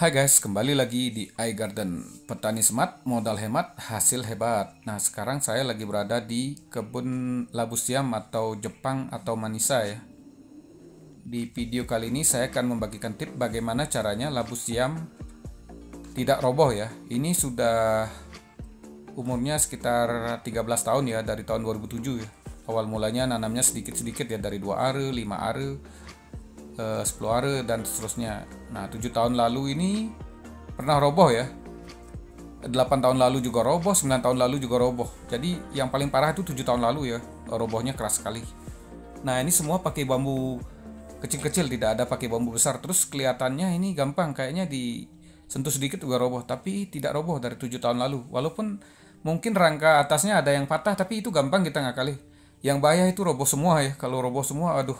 Hai guys, kembali lagi di iGarden. Petani smart, modal hemat, hasil hebat. Nah, sekarang saya lagi berada di kebun labu siam atau Jepang atau Manisa ya. Di video kali ini saya akan membagikan tips bagaimana caranya labu siam tidak roboh ya. Ini sudah umurnya sekitar 13 tahun ya, dari tahun 2007 ya. Awal mulanya nanamnya sedikit-sedikit ya, dari 2 are, 5 are, 10 are dan seterusnya. Nah, 7 tahun lalu ini pernah roboh ya. 8 tahun lalu juga roboh, 9 tahun lalu juga roboh. Jadi yang paling parah itu 7 tahun lalu ya, robohnya keras sekali. Nah, ini semua pakai bambu kecil-kecil, tidak ada pakai bambu besar. Terus kelihatannya ini gampang, kayaknya disentuh sedikit juga roboh, tapi tidak roboh dari 7 tahun lalu. Walaupun mungkin rangka atasnya ada yang patah, tapi itu gampang kita ngakali. Yang bahaya itu roboh semua ya. Kalau roboh semua, aduh,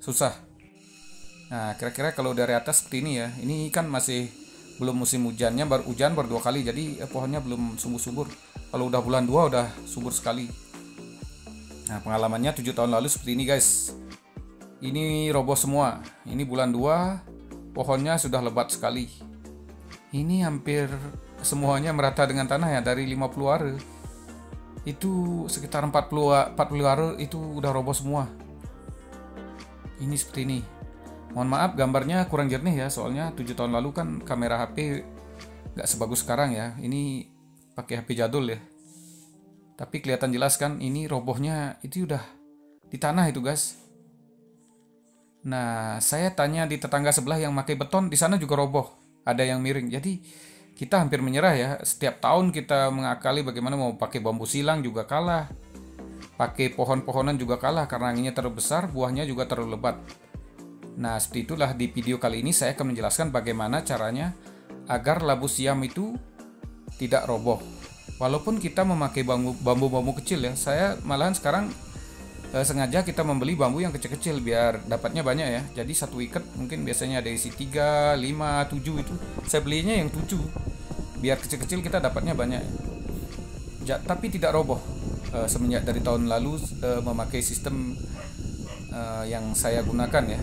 susah. Nah, kira-kira kalau dari atas seperti ini ya. Ini kan masih belum musim hujannya, baru hujan baru 2 kali, jadi pohonnya belum subur-subur. Kalau udah bulan 2 udah subur sekali. Nah, pengalamannya 7 tahun lalu seperti ini guys. Ini roboh semua. Ini bulan 2 pohonnya sudah lebat sekali. Ini hampir semuanya merata dengan tanah ya, dari 50 are. Itu sekitar 40 are itu udah roboh semua. Ini seperti ini. Mohon maaf gambarnya kurang jernih ya, soalnya 7 tahun lalu kan kamera HP nggak sebagus sekarang ya. Ini pakai HP jadul ya. Tapi kelihatan jelas kan, ini robohnya itu udah di tanah itu guys. Nah, saya tanya di tetangga sebelah yang pakai beton, di sana juga roboh. Ada yang miring. Jadi kita hampir menyerah ya. Setiap tahun kita mengakali bagaimana mau pakai bambu silang juga kalah. Pakai pohon-pohonan juga kalah karena anginnya terlalu besar, buahnya juga terlalu lebat. Nah, seperti itulah di video kali ini saya akan menjelaskan bagaimana caranya agar labu siam itu tidak roboh. Walaupun kita memakai bambu-bambu kecil ya, saya malahan sekarang sengaja kita membeli bambu yang kecil-kecil biar dapatnya banyak ya. Jadi satu ikat mungkin biasanya ada isi 3, 5, 7 itu. Saya belinya yang 7 biar kecil-kecil kita dapatnya banyak. Tapi tidak roboh. Semenjak dari tahun lalu memakai sistem yang saya gunakan ya.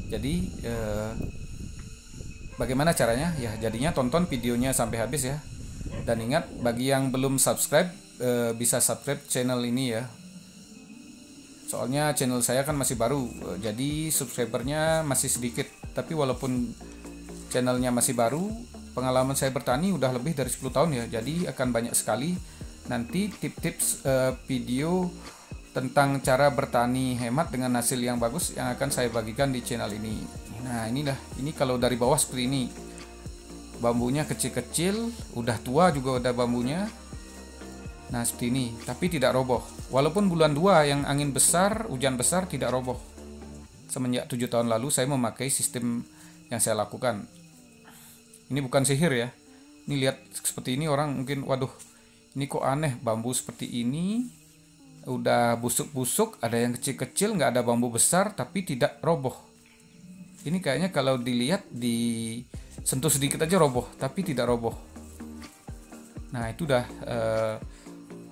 Jadi bagaimana caranya? Ya, jadinya tonton videonya sampai habis ya. Dan ingat, bagi yang belum subscribe bisa subscribe channel ini ya. Soalnya channel saya kan masih baru, jadi subscribernya masih sedikit. Tapi walaupun channelnya masih baru, pengalaman saya bertani udah lebih dari 10 tahun ya. Jadi akan banyak sekali nanti tips-tips video tentang cara bertani hemat dengan hasil yang bagus yang akan saya bagikan di channel ini. Nah, ini kalau dari bawah seperti ini. Bambunya kecil-kecil, udah tua juga udah bambunya. Nah, seperti ini, tapi tidak roboh. Walaupun bulan 2 yang angin besar, hujan besar, tidak roboh. Semenjak 7 tahun lalu saya memakai sistem yang saya lakukan. Ini bukan sihir ya. Ini lihat seperti ini, orang mungkin waduh, ini kok aneh, bambu seperti ini udah busuk-busuk, ada yang kecil-kecil, nggak ada bambu besar tapi tidak roboh. Ini kayaknya kalau dilihat disentuh sedikit aja roboh, tapi tidak roboh. Nah, itu udah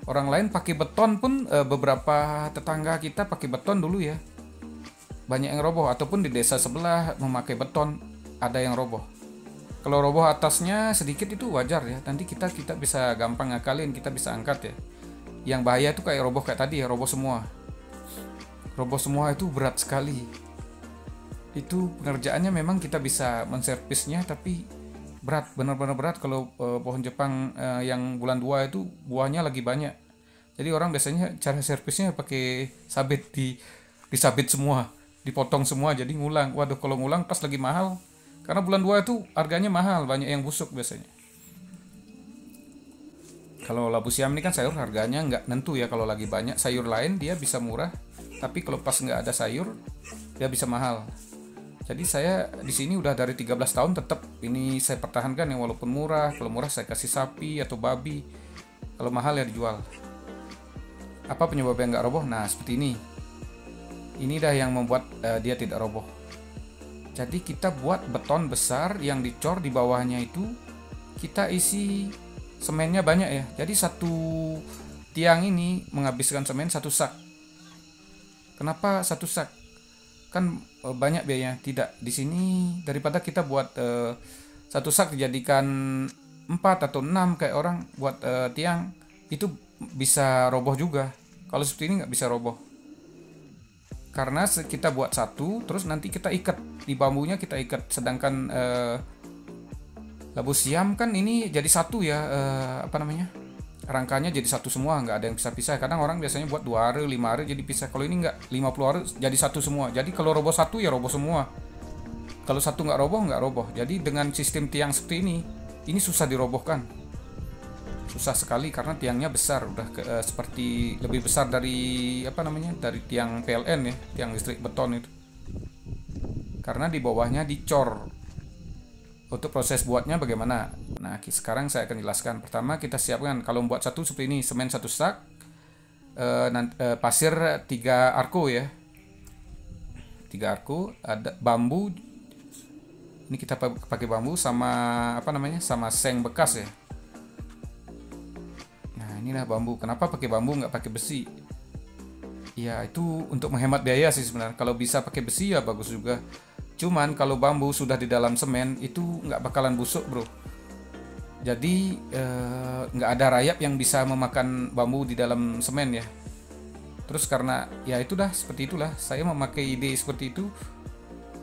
orang lain pakai beton pun, beberapa tetangga kita pakai beton dulu ya, banyak yang roboh. Ataupun di desa sebelah memakai beton, ada yang roboh. Kalau roboh atasnya sedikit itu wajar ya, nanti kita bisa gampang ngakalin, kita bisa angkat ya. Yang bahaya itu kayak roboh kayak tadi ya, roboh semua. Roboh semua itu berat sekali. Itu pengerjaannya memang kita bisa menservisnya, tapi berat, benar-benar berat kalau pohon Jepang yang bulan 2 itu buahnya lagi banyak. Jadi orang biasanya cara servisnya pakai sabit, disabit semua, dipotong semua jadi ngulang. Waduh, kalau ngulang pas lagi mahal. Karena bulan 2 itu harganya mahal, banyak yang busuk biasanya. Kalau labu siam ini kan sayur harganya nggak nentu ya. Kalau lagi banyak sayur lain dia bisa murah, tapi kalau pas nggak ada sayur dia bisa mahal. Jadi saya di sini udah dari 13 tahun tetap ini saya pertahankan ya, walaupun murah. Kalau murah saya kasih sapi atau babi, kalau mahal ya dijual. Apa penyebabnya nggak roboh? Nah, seperti ini. Ini dah yang membuat dia tidak roboh. Jadi kita buat beton besar yang dicor, di bawahnya itu kita isi semennya banyak ya. Jadi satu tiang ini menghabiskan semen 1 sak. Kenapa 1 sak? kan banyak biayanya. Tidak, di sini daripada kita buat satu sak dijadikan 4 atau 6 kayak orang buat tiang, itu bisa roboh juga. Kalau seperti ini nggak bisa roboh. Karena kita buat satu, terus nanti kita ikat di bambunya, kita ikat. Sedangkan labu siam kan ini jadi satu ya, apa namanya, rangkanya jadi satu semua, nggak ada yang pisah-pisah. Kadang orang biasanya buat 2 hari 5 hari jadi pisah. Kalau ini nggak, 50 hari jadi satu semua. Jadi kalau roboh satu ya roboh semua, kalau satu nggak roboh. Jadi dengan sistem tiang seperti ini susah dirobohkan, susah sekali karena tiangnya besar, udah seperti lebih besar dari apa namanya, dari tiang PLN ya, tiang listrik beton itu. Karena di bawahnya dicor. Untuk proses buatnya bagaimana? Nah, sekarang saya akan jelaskan. Pertama kita siapkan, kalau membuat satu seperti ini, semen satu sak, pasir 3 arko ya, 3 arko, ada bambu. Ini kita pakai bambu sama apa namanya, sama seng bekas ya. Nah inilah bambu. Kenapa pakai bambu nggak pakai besi? Ya itu untuk menghemat biaya sih sebenarnya. Kalau bisa pakai besi ya bagus juga. Cuman kalau bambu sudah di dalam semen itu nggak bakalan busuk bro. Jadi nggak ada rayap yang bisa memakan bambu di dalam semen ya. Terus karena ya itu dah seperti itulah, saya memakai ide seperti itu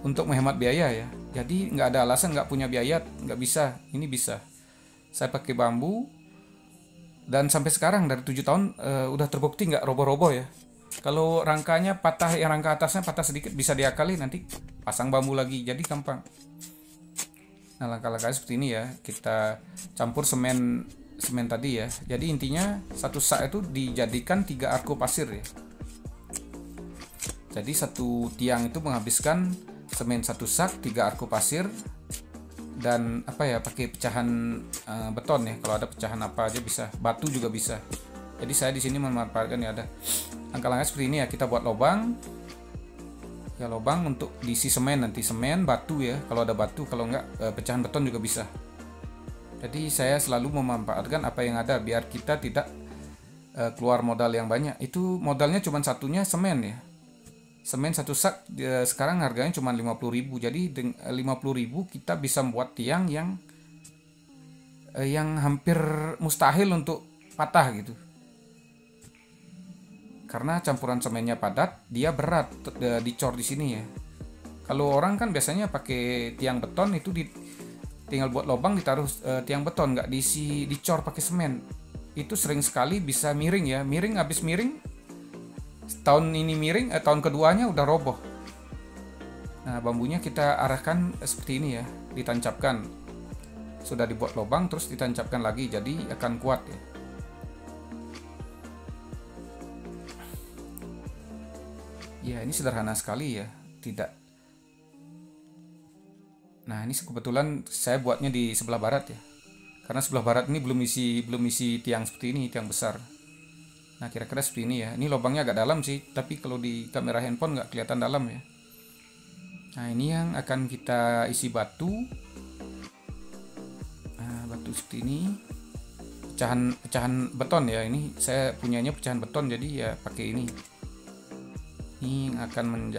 untuk menghemat biaya ya. Jadi nggak ada alasan nggak punya biaya nggak bisa. Ini bisa. Saya pakai bambu dan sampai sekarang dari 7 tahun udah terbukti nggak roboh-roboh ya. Kalau rangkanya patah, yang rangka atasnya patah sedikit bisa diakali, nanti pasang bambu lagi, jadi gampang. Nah langkah-langkahnya seperti ini ya, kita campur semen tadi ya. Jadi intinya satu sak itu dijadikan 3 arko pasir ya. Jadi satu tiang itu menghabiskan semen satu sak, 3 arko pasir, dan apa ya, pakai pecahan beton ya. Kalau ada pecahan apa aja bisa, batu juga bisa. Jadi saya di sini memanfaatkan ya, ada langkah-langkah seperti ini ya. Kita buat lubang ya, lubang untuk diisi semen, nanti semen, batu ya, kalau ada batu, kalau enggak pecahan beton juga bisa. Jadi saya selalu memanfaatkan apa yang ada biar kita tidak keluar modal yang banyak. Itu modalnya cuma satunya semen ya. Semen satu sak sekarang harganya cuma 50.000. Jadi 50.000 kita bisa membuat tiang yang hampir mustahil untuk patah gitu. Karena campuran semennya padat, dia berat dicor di sini ya. Kalau orang kan biasanya pakai tiang beton itu tinggal buat lubang ditaruh tiang beton, nggak diisi, dicor pakai semen. Itu sering sekali bisa miring ya, miring, habis miring tahun ini miring, tahun keduanya udah roboh. Nah bambunya kita arahkan seperti ini ya, ditancapkan. Sudah dibuat lubang terus ditancapkan lagi, jadi akan kuat ya. Ya ini sederhana sekali ya, tidak. Nah ini kebetulan saya buatnya di sebelah barat ya, karena sebelah barat ini belum isi tiang seperti ini, tiang besar. Nah kira-kira seperti ini ya. Ini lubangnya agak dalam sih, tapi kalau di kamera handphone nggak kelihatan dalam ya. Nah ini yang akan kita isi batu. Nah, batu seperti ini, pecahan beton ya. Ini saya punyanya pecahan beton, jadi ya pakai ini. Ini akan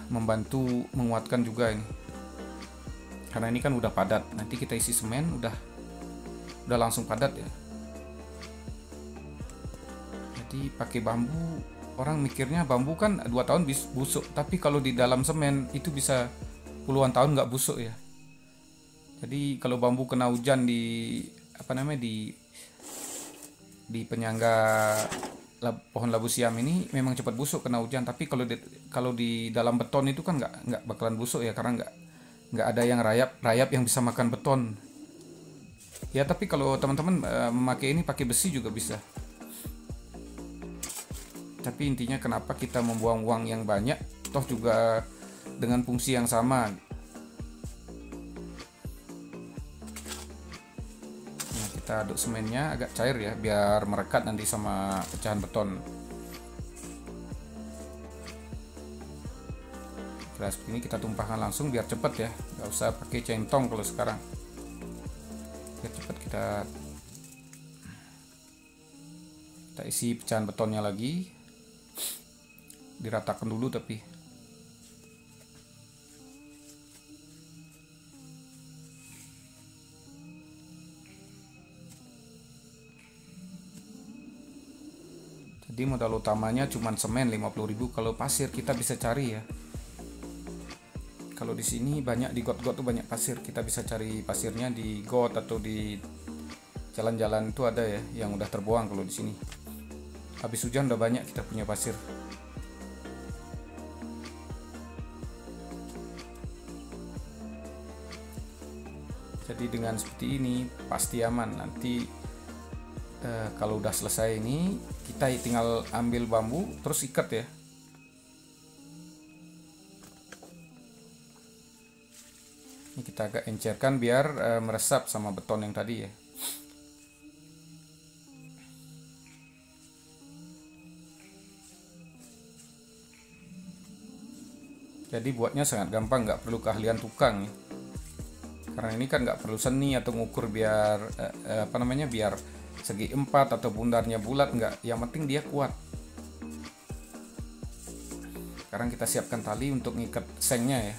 membantu menguatkan juga ini. Karena ini kan udah padat. Nanti kita isi semen udah langsung padat ya. Jadi pakai bambu, orang mikirnya bambu kan 2 tahun busuk, tapi kalau di dalam semen itu bisa puluhan tahun nggak busuk ya. Jadi kalau bambu kena hujan di penyangga pohon labu siam ini memang cepat busuk kena hujan, tapi kalau di dalam beton itu kan nggak bakalan busuk ya, karena nggak ada yang rayap yang bisa makan beton ya. Tapi kalau teman-teman memakai ini pakai besi juga bisa. Tapi intinya kenapa kita membuang uang yang banyak, toh juga dengan fungsi yang sama. Nah, kita aduk semennya agak cair ya, biar merekat nanti sama pecahan beton. Kira seperti ini, kita tumpahkan langsung biar cepet ya, nggak usah pakai centong kalau sekarang. Biar cepet kita isi pecahan betonnya lagi. diratakan dulu. Tapi jadi modal utamanya cuma semen 50.000. Kalau pasir kita bisa cari ya. Kalau di sini banyak di got-got tuh banyak pasir. Kita bisa cari pasirnya di got atau di jalan-jalan itu ada ya yang udah terbuang. Kalau di sini habis hujan udah banyak kita punya pasir. Jadi dengan seperti ini pasti aman. Nanti kalau udah selesai ini kita tinggal ambil bambu terus ikat ya. Ini kita agak encerkan biar meresap sama beton yang tadi ya. Jadi buatnya sangat gampang, nggak perlu keahlian tukang ya. Karena ini kan nggak perlu seni atau ngukur biar biar segi 4 atau bundarnya bulat, nggak. Yang penting dia kuat. Sekarang kita siapkan tali untuk ngikat sengnya ya.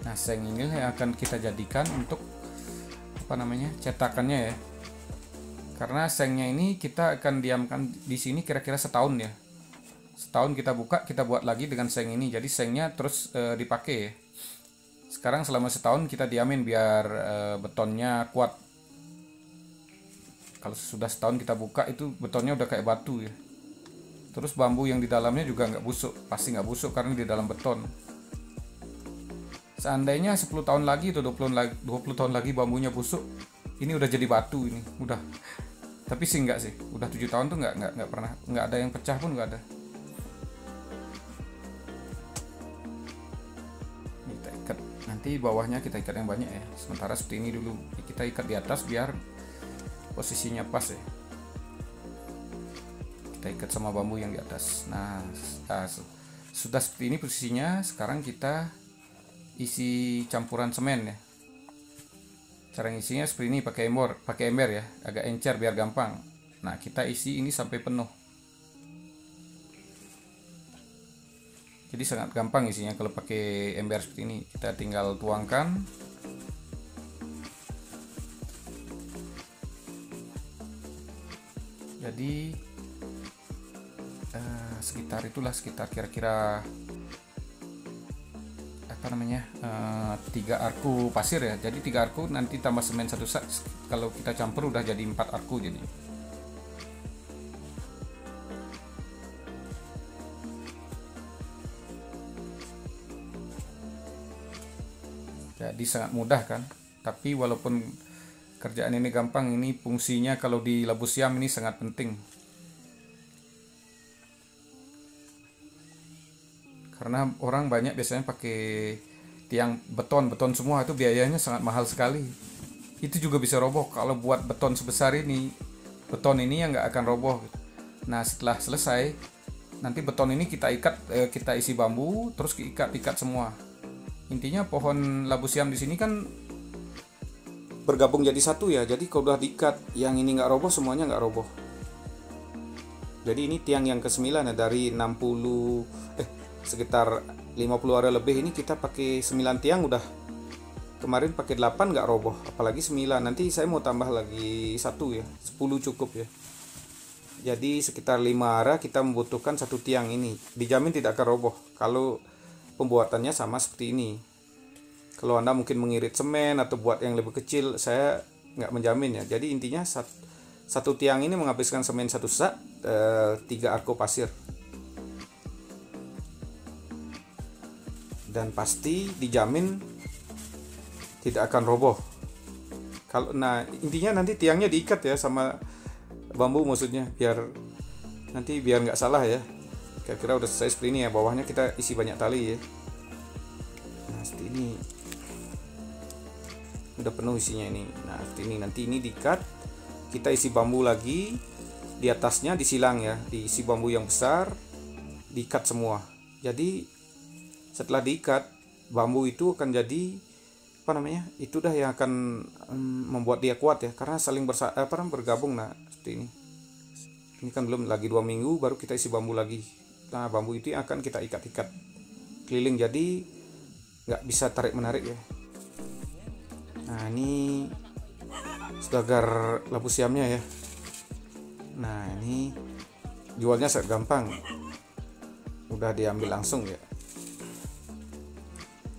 Nah, seng ini yang akan kita jadikan untuk cetakannya ya. Karena sengnya ini kita akan diamkan di sini kira-kira setahun ya. Setahun kita buka, kita buat lagi dengan seng ini. Jadi sengnya terus dipakai ya. Sekarang selama setahun kita diamin biar betonnya kuat. Kalau sudah setahun kita buka itu betonnya udah kayak batu ya. Terus bambu yang di dalamnya juga nggak busuk. Pasti nggak busuk karena di dalam beton. Seandainya 10 tahun lagi atau 20 tahun lagi bambunya busuk, ini udah jadi batu ini, udah. Tapi sih enggak sih, udah 7 tahun tuh nggak pernah, nggak ada yang pecah pun, nggak ada. Ini kita ikat, nanti bawahnya kita ikat yang banyak ya. Sementara seperti ini dulu, kita ikat di atas biar posisinya pas ya. Kita ikat sama bambu yang di atas. Nah, sudah seperti ini posisinya. Sekarang kita isi campuran semen ya. Cara ngisinya seperti ini, pakai ember ya, agak encer biar gampang. Nah, kita isi ini sampai penuh. Jadi sangat gampang isinya kalau pakai ember seperti ini. Kita tinggal tuangkan. Jadi sekitar kira-kira 3 arku pasir ya. Jadi 3 arku nanti tambah semen 1 sak. Kalau kita campur udah jadi 4 arku jadi. Jadi sangat mudah kan. Tapi walaupun kerjaan ini gampang, ini fungsinya kalau di labu siam ini sangat penting. Karena orang banyak biasanya pakai tiang beton semua, itu biayanya sangat mahal sekali. Itu juga bisa roboh. Kalau buat beton sebesar ini, beton ini yang nggak akan roboh. Nah, setelah selesai, nanti beton ini kita ikat, kita isi bambu, terus ikat semua. Intinya pohon labu siam di sini kan bergabung jadi satu ya. Jadi kalau udah diikat, yang ini nggak roboh, semuanya nggak roboh. Jadi ini tiang yang ke-9 ya, dari 60 sekitar 50 area lebih ini kita pakai 9 tiang udah. Kemarin pakai 8 nggak roboh, apalagi 9. Nanti saya mau tambah lagi 1 ya, 10 cukup ya. Jadi sekitar 5 area kita membutuhkan 1 tiang ini. Dijamin tidak akan roboh kalau pembuatannya sama seperti ini. Kalau Anda mungkin mengirit semen atau buat yang lebih kecil, saya nggak menjamin ya. Jadi intinya satu tiang ini menghabiskan semen 1 sak, 3 arko pasir. Dan pasti dijamin tidak akan roboh. Nah, intinya nanti tiangnya diikat ya sama bambu, maksudnya biar nggak salah ya. Kira-kira udah selesai seperti ini ya. Bawahnya kita isi banyak tali ya. Nah, seperti ini udah penuh isinya ini. Nah, seperti ini. Nanti ini diikat, kita isi bambu lagi di atasnya, disilang ya, diisi bambu yang besar, diikat semua. Jadi setelah diikat, bambu itu akan jadi apa namanya, itu dah yang akan membuat dia kuat ya, karena saling bergabung. Nah seperti ini kan belum lagi 2 minggu baru kita isi bambu lagi. Nah bambu itu akan kita ikat-ikat keliling, jadi nggak bisa tarik menarik ya. Nah ini segagar labu siamnya ya. Nah ini jualnya sangat gampang, udah diambil langsung ya.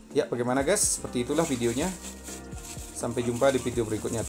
Ya bagaimana guys, seperti itulah videonya. Sampai jumpa di video berikutnya.